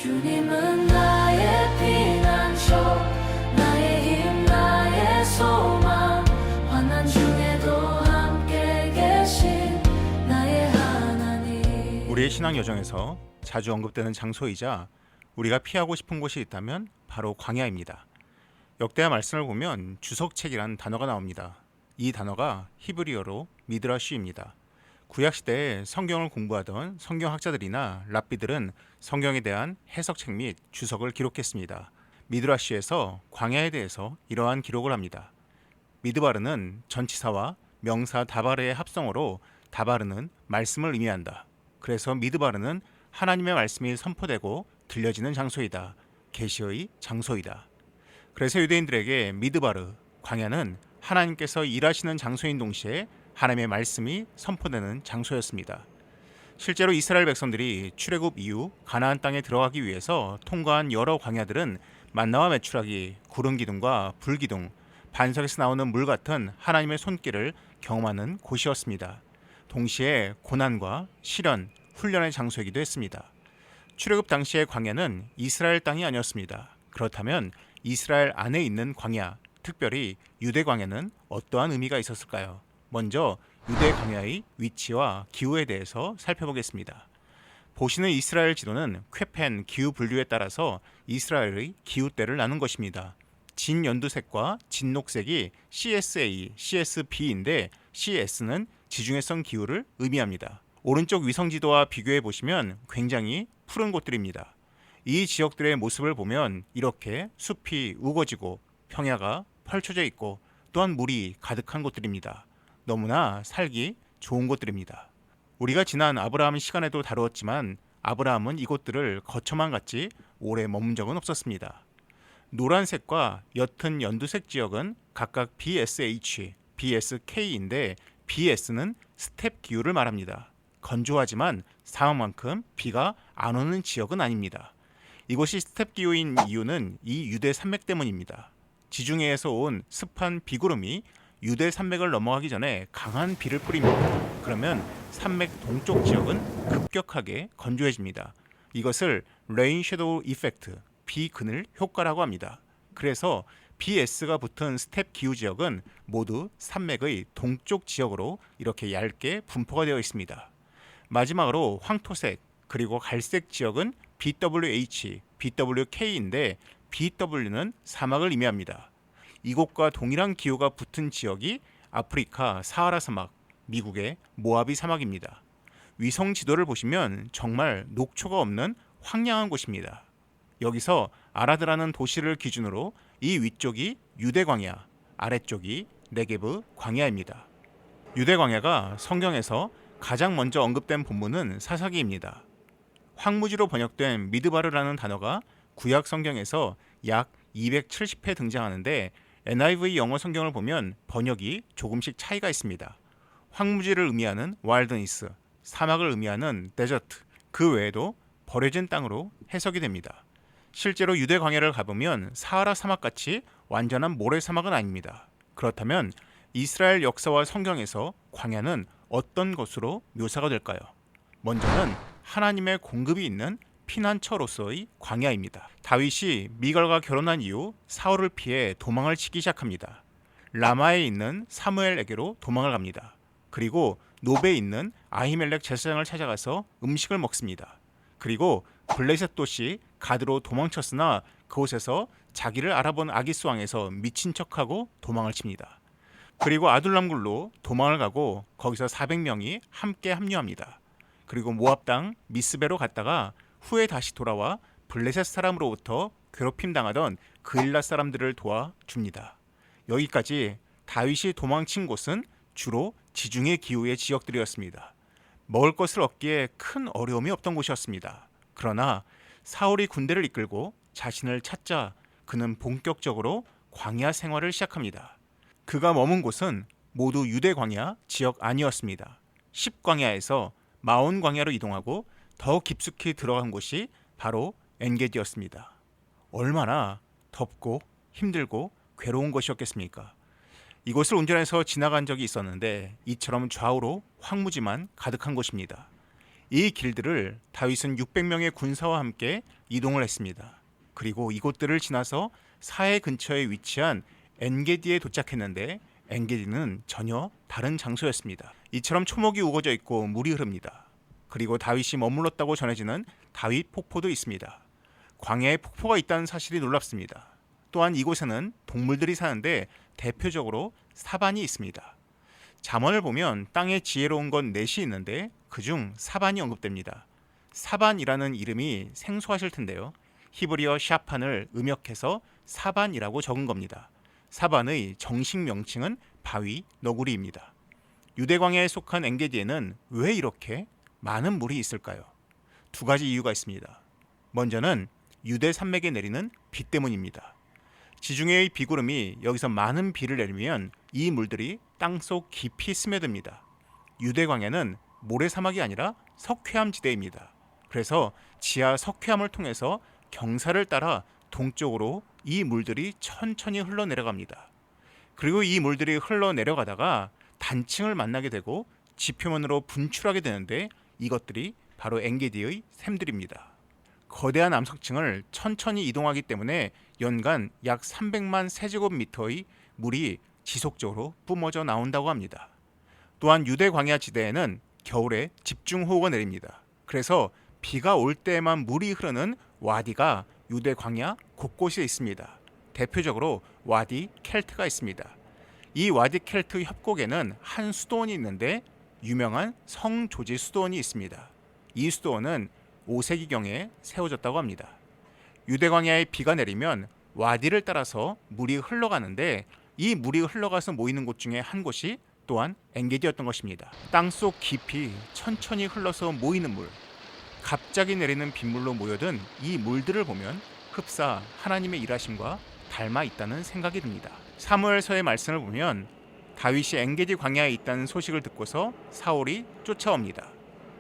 주님은 나의 피난처, 나의 힘, 나의 소망, 환난 중에도 함께 계신 나의 하나님. 우리의 신앙 여정에서 자주 언급되는 장소이자 우리가 피하고 싶은 곳이 있다면 바로 광야입니다. 역대하 말씀을 보면 주석책이란 단어가 나옵니다. 이 단어가 히브리어로 미드라쉬입니다. 구약시대에 성경을 공부하던 성경학자들이나 랍비들은 성경에 대한 해석책 및 주석을 기록했습니다. 미드라쉬에서 광야에 대해서 이러한 기록을 합니다. 미드바르는 전치사와 명사 다바르의 합성어로 다바르는 말씀을 의미한다. 그래서 미드바르는 하나님의 말씀이 선포되고 들려지는 장소이다. 계시의 장소이다. 그래서 유대인들에게 미드바르, 광야는 하나님께서 일하시는 장소인 동시에 하나님의 말씀이 선포되는 장소였습니다. 실제로 이스라엘 백성들이 출애굽 이후 가나안 땅에 들어가기 위해서 통과한 여러 광야들은 만나와 메추라기, 구름 기둥과 불 기둥, 반석에서 나오는 물 같은 하나님의 손길을 경험하는 곳이었습니다. 동시에 고난과 시련, 훈련의 장소이기도 했습니다. 출애굽 당시의 광야는 이스라엘 땅이 아니었습니다. 그렇다면 이스라엘 안에 있는 광야, 특별히 유대 광야는 어떠한 의미가 있었을까요? 먼저 유대 광야의 위치와 기후에 대해서 살펴보겠습니다. 보시는 이스라엘 지도는 쾌펜 기후 분류에 따라서 이스라엘의 기후대를 나눈 것입니다. 진연두색과 진녹색이 CSA, CSB인데 CS는 지중해성 기후를 의미합니다. 오른쪽 위성지도와 비교해 보시면 굉장히 푸른 곳들입니다. 이 지역들의 모습을 보면 이렇게 숲이 우거지고 평야가 펼쳐져 있고 또한 물이 가득한 곳들입니다. 너무나 살기 좋은 곳들입니다. 우리가 지난 아브라함 시간에도 다루었지만 아브라함은 이곳들을 거처만 갔지 오래 머문 적은 없었습니다. 노란색과 옅은 연두색 지역은 각각 BSH, BSK인데 BS는 스텝 기후를 말합니다. 건조하지만 사막만큼 비가 안 오는 지역은 아닙니다. 이곳이 스텝 기후인 이유는 이 유대 산맥 때문입니다. 지중해에서 온 습한 비구름이 유대 산맥을 넘어가기 전에 강한 비를 뿌립니다. 그러면 산맥 동쪽 지역은 급격하게 건조해집니다. 이것을 레인 섀도우 이펙트, 비그늘 효과라고 합니다. 그래서 BS가 붙은 스텝 기후 지역은 모두 산맥의 동쪽 지역으로 이렇게 얇게 분포가 되어 있습니다. 마지막으로 황토색 그리고 갈색 지역은 BWH, BWK인데 BW는 사막을 의미합니다. 이곳과 동일한 기후가 붙은 지역이 아프리카 사하라 사막, 미국의 모하비 사막입니다. 위성 지도를 보시면 정말 녹초가 없는 황량한 곳입니다. 여기서 아라드라는 도시를 기준으로 이 위쪽이 유대 광야, 아래쪽이 네게브 광야입니다. 유대 광야가 성경에서 가장 먼저 언급된 본문은 사사기입니다. 황무지로 번역된 미드바르라는 단어가 구약 성경에서 약 270회 등장하는데 NIV 영어 성경을 보면 번역이 조금씩 차이가 있습니다. 황무지를 의미하는 와일드니스, 사막을 의미하는 데저트, 그 외에도 버려진 땅으로 해석이 됩니다. 실제로 유대 광야를 가보면 사하라 사막같이 완전한 모래사막은 아닙니다. 그렇다면 이스라엘 역사와 성경에서 광야는 어떤 것으로 묘사가 될까요? 먼저는 하나님의 공급이 있는 피난처로서의 광야입니다. 다윗이 미갈과 결혼한 이후 사울을 피해 도망을 치기 시작합니다. 라마에 있는 사무엘에게로 도망을 갑니다. 그리고 노베에 있는 아히멜렉 제사장을 찾아가서 음식을 먹습니다. 그리고 블레셋 도시 가드로 도망쳤으나 그곳에서 자기를 알아본 아기스 왕에서 미친 척하고 도망을 칩니다. 그리고 아둘람굴로 도망을 가고 거기서 400명이 함께 합류합니다. 그리고 모압 땅 미스베로 갔다가 후에 다시 돌아와 블레셋 사람으로부터 괴롭힘 당하던 그일라 사람들을 도와줍니다. 여기까지 다윗이 도망친 곳은 주로 지중해 기후의 지역들이었습니다. 먹을 것을 얻기에 큰 어려움이 없던 곳이었습니다. 그러나 사울이 군대를 이끌고 자신을 찾자 그는 본격적으로 광야 생활을 시작합니다. 그가 머문 곳은 모두 유대 광야 지역 아니었습니다. 10광야에서 마온 광야로 이동하고 더 깊숙이 들어간 곳이 바로 엔게디였습니다. 얼마나 덥고 힘들고 괴로운 것이었겠습니까? 이곳을 운전해서 지나간 적이 있었는데 이처럼 좌우로 황무지만 가득한 곳입니다. 이 길들을 다윗은 600명의 군사와 함께 이동을 했습니다. 그리고 이곳들을 지나서 사해 근처에 위치한 엔게디에 도착했는데 엔게디는 전혀 다른 장소였습니다. 이처럼 초목이 우거져 있고 물이 흐릅니다. 그리고 다윗이 머물렀다고 전해지는 다윗 폭포도 있습니다. 광야에 폭포가 있다는 사실이 놀랍습니다. 또한 이곳에는 동물들이 사는데 대표적으로 사반이 있습니다. 잠언을 보면 땅에 지혜로운 건 넷이 있는데 그중 사반이 언급됩니다. 사반이라는 이름이 생소하실 텐데요. 히브리어 샤판을 음역해서 사반이라고 적은 겁니다. 사반의 정식 명칭은 바위, 너구리입니다. 유대 광야에 속한 엔게디에는 왜 이렇게 많은 물이 있을까요? 두 가지 이유가 있습니다. 먼저는 유대 산맥에 내리는 비 때문입니다. 지중해의 비구름이 여기서 많은 비를 내리면 이 물들이 땅속 깊이 스며듭니다. 유대 광야는 모래사막이 아니라 석회암 지대입니다. 그래서 지하 석회암을 통해서 경사를 따라 동쪽으로 이 물들이 천천히 흘러내려갑니다. 그리고 이 물들이 흘러내려가다가 단층을 만나게 되고 지표면으로 분출하게 되는데 이것들이 바로 엔게디의 샘들입니다. 거대한 암석층을 천천히 이동하기 때문에 연간 약 300만 세제곱미터의 물이 지속적으로 뿜어져 나온다고 합니다. 또한 유대 광야 지대에는 겨울에 집중호우가 내립니다. 그래서 비가 올 때에만 물이 흐르는 와디가 유대 광야 곳곳에 있습니다. 대표적으로 와디 켈트가 있습니다. 이 와디 켈트 협곡에는 한 수도원이 있는데 유명한 성조지 수도원이 있습니다. 이 수도원은 5세기경에 세워졌다고 합니다. 유대 광야에 비가 내리면 와디를 따라서 물이 흘러가는데 이 물이 흘러가서 모이는 곳 중에 한 곳이 또한 엔게디였던 것입니다. 땅속 깊이 천천히 흘러서 모이는 물, 갑자기 내리는 빗물로 모여든 이 물들을 보면 흡사 하나님의 일하심과 닮아 있다는 생각이 듭니다. 사무엘서의 말씀을 보면 다윗이 엔게디 광야에 있다는 소식을 듣고서 사울이 쫓아옵니다.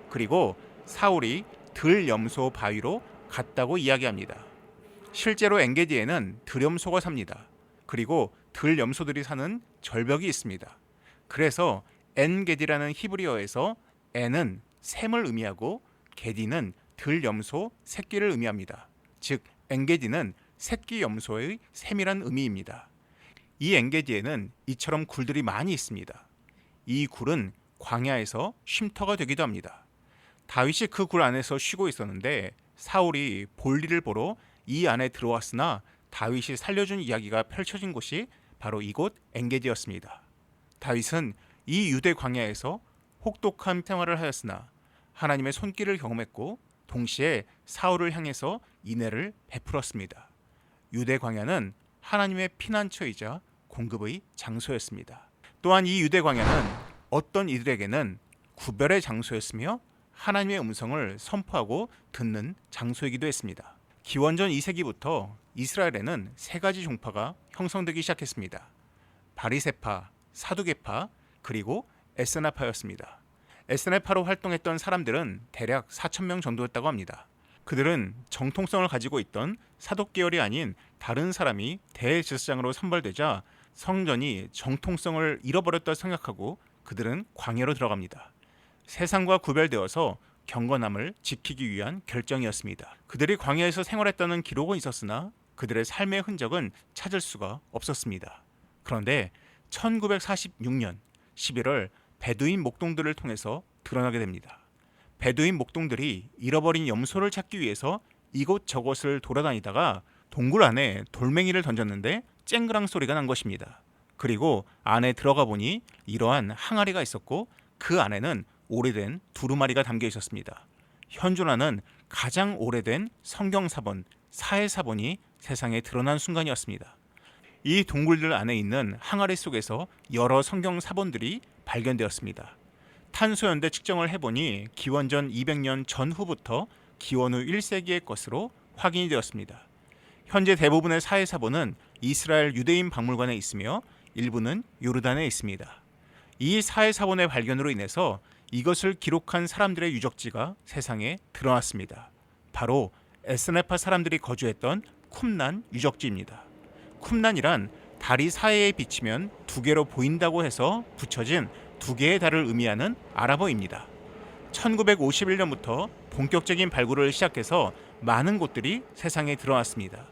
그리고 사울이 들염소 바위로 갔다고 이야기합니다. 실제로 엔게디에는 들염소가 삽니다. 그리고 들염소들이 사는 절벽이 있습니다. 그래서 엔게디라는 히브리어에서 엔은 샘을 의미하고 게디는 들염소 새끼를 의미합니다. 즉 엔게디는 새끼 염소의 샘이란 의미입니다. 이 엔게디에는 이처럼 굴들이 많이 있습니다. 이 굴은 광야에서 쉼터가 되기도 합니다. 다윗이 그 굴 안에서 쉬고 있었는데 사울이 볼일을 보러 이 안에 들어왔으나 다윗이 살려준 이야기가 펼쳐진 곳이 바로 이곳 엔게디였습니다. 다윗은 이 유대 광야에서 혹독한 생활을 하였으나 하나님의 손길을 경험했고 동시에 사울을 향해서 인애를 베풀었습니다. 유대 광야는 하나님의 피난처이자 공급의 장소였습니다. 또한 이 유대 광야는 어떤 이들에게는 구별의 장소였으며 하나님의 음성을 선포하고 듣는 장소이기도 했습니다. 기원전 2세기부터 이스라엘에는 세 가지 종파가 형성되기 시작했습니다. 바리새파, 사두개파, 그리고 에스나파였습니다. 에스나파로 활동했던 사람들은 대략 4,000명 정도였다고 합니다. 그들은 정통성을 가지고 있던 사독 계열이 아닌 다른 사람이 대제사장으로 선발되자 성전이 정통성을 잃어버렸다 생각하고 그들은 광야로 들어갑니다. 세상과 구별되어서 경건함을 지키기 위한 결정이었습니다. 그들이 광야에서 생활했다는 기록은 있었으나 그들의 삶의 흔적은 찾을 수가 없었습니다. 그런데 1946년 11월 베두인 목동들을 통해서 드러나게 됩니다. 베두인 목동들이 잃어버린 염소를 찾기 위해서 이곳저곳을 돌아다니다가 동굴 안에 돌멩이를 던졌는데 쨍그랑 소리가 난 것입니다. 그리고 안에 들어가 보니 이러한 항아리가 있었고 그 안에는 오래된 두루마리가 담겨 있었습니다. 현존하는 가장 오래된 성경사본 사해사본이 세상에 드러난 순간이었습니다. 이 동굴들 안에 있는 항아리 속에서 여러 성경사본들이 발견되었습니다. 탄소연대 측정을 해보니 기원전 200년 전후부터 기원 후 1세기의 것으로 확인이 되었습니다. 현재 대부분의 사해사본은 이스라엘 유대인 박물관에 있으며 일부는 요르단에 있습니다. 이 사해사본의 발견으로 인해서 이것을 기록한 사람들의 유적지가 세상에 드러났습니다. 바로 에스네파 사람들이 거주했던 쿰난 유적지입니다. 쿰난이란 달이 사해에 비치면 두 개로 보인다고 해서 붙여진 두 개의 달을 의미하는 아랍어입니다. 1951년부터 본격적인 발굴을 시작해서 많은 곳들이 세상에 드러났습니다.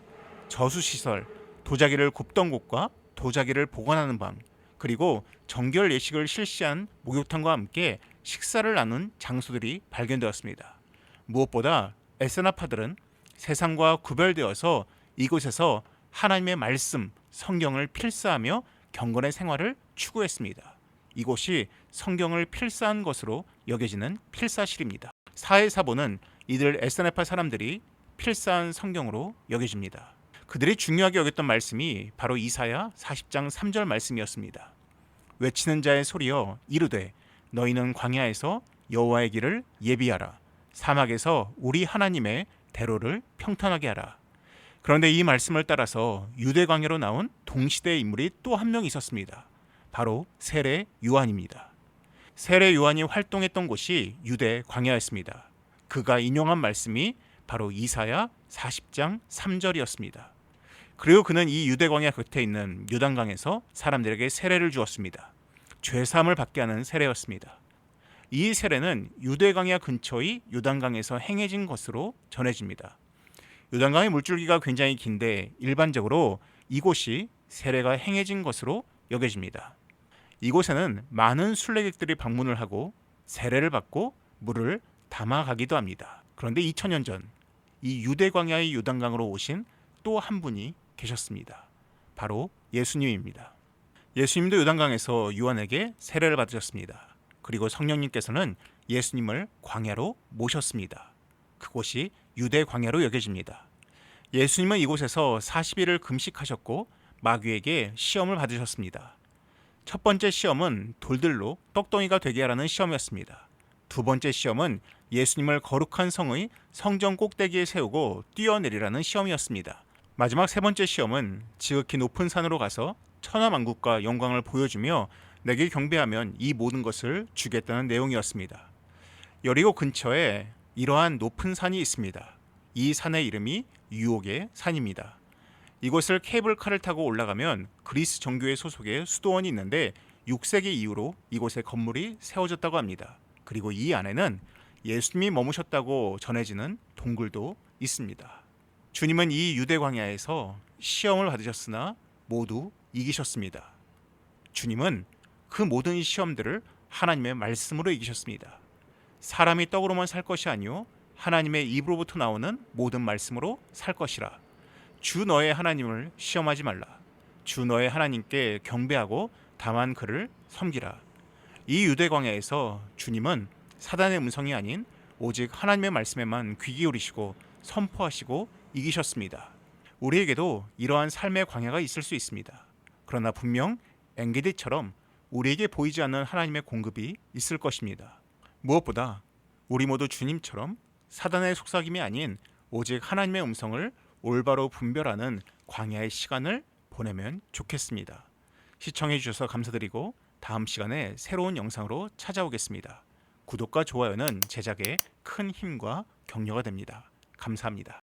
저수시설, 도자기를 굽던 곳과 도자기를 보관하는 방, 그리고 정결 예식을 실시한 목욕탕과 함께 식사를 나눈 장소들이 발견되었습니다. 무엇보다 에스나파들은 세상과 구별되어서 이곳에서 하나님의 말씀, 성경을 필사하며 경건의 생활을 추구했습니다. 이곳이 성경을 필사한 것으로 여겨지는 필사실입니다. 사해사보는 이들 에스나파 사람들이 필사한 성경으로 여겨집니다. 그들이 중요하게 여겼던 말씀이 바로 이사야 40장 3절 말씀이었습니다. 외치는 자의 소리여 이르되 너희는 광야에서 여호와의 길을 예비하라. 사막에서 우리 하나님의 대로를 평탄하게 하라. 그런데 이 말씀을 따라서 유대 광야로 나온 동시대의 인물이 또 한 명 있었습니다. 바로 세례 요한입니다. 세례 요한이 활동했던 곳이 유대 광야였습니다. 그가 인용한 말씀이 바로 이사야 40장 3절이었습니다. 그리고 그는 이 유대 광야 곁에 있는 요단강에서 사람들에게 세례를 주었습니다. 죄사함을 받게 하는 세례였습니다. 이 세례는 유대 광야 근처의 요단강에서 행해진 것으로 전해집니다. 요단강의 물줄기가 굉장히 긴데 일반적으로 이곳이 세례가 행해진 것으로 여겨집니다. 이곳에는 많은 순례객들이 방문을 하고 세례를 받고 물을 담아가기도 합니다. 그런데 2000년 전 이 유대 광야의 요단강으로 오신 또 한 분이 계셨습니다. 바로 예수님입니다. 예수님도 요단강에서 요한에게 세례를 받으셨습니다. 그리고 성령님께서는 예수님을 광야로 모셨습니다. 그곳이 유대 광야로 여겨집니다. 예수님은 이곳에서 40일을 금식하셨고 마귀에게 시험을 받으셨습니다. 첫 번째 시험은 돌들로 떡덩이가 되게 하라는 시험이었습니다. 두 번째 시험은 예수님을 거룩한 성의 성전 꼭대기에 세우고 뛰어내리라는 시험이었습니다. 마지막 세 번째 시험은 지극히 높은 산으로 가서 천하만국과 영광을 보여주며 내게 경배하면 이 모든 것을 주겠다는 내용이었습니다. 여리고 근처에 이러한 높은 산이 있습니다. 이 산의 이름이 유혹의 산입니다. 이곳을 케이블카를 타고 올라가면 그리스 정교회 소속의 수도원이 있는데 6세기 이후로 이곳에 건물이 세워졌다고 합니다. 그리고 이 안에는 예수님이 머무셨다고 전해지는 동굴도 있습니다. 주님은 이 유대 광야에서 시험을 받으셨으나 모두 이기셨습니다. 주님은 그 모든 시험들을 하나님의 말씀으로 이기셨습니다. 사람이 떡으로만 살 것이 아니요 하나님의 입으로부터 나오는 모든 말씀으로 살 것이라. 주 너의 하나님을 시험하지 말라. 주 너의 하나님께 경배하고 다만 그를 섬기라. 이 유대 광야에서 주님은 사단의 음성이 아닌 오직 하나님의 말씀에만 귀 기울이시고 선포하시고 이기셨습니다. 우리에게도 이러한 삶의 광야가 있을 수 있습니다. 그러나 분명 엔게디처럼 우리에게 보이지 않는 하나님의 공급이 있을 것입니다. 무엇보다 우리 모두 주님처럼 사단의 속삭임이 아닌 오직 하나님의 음성을 올바로 분별하는 광야의 시간을 보내면 좋겠습니다. 시청해 주셔서 감사드리고 다음 시간에 새로운 영상으로 찾아오겠습니다. 구독과 좋아요는 제작에 큰 힘과 격려가 됩니다. 감사합니다.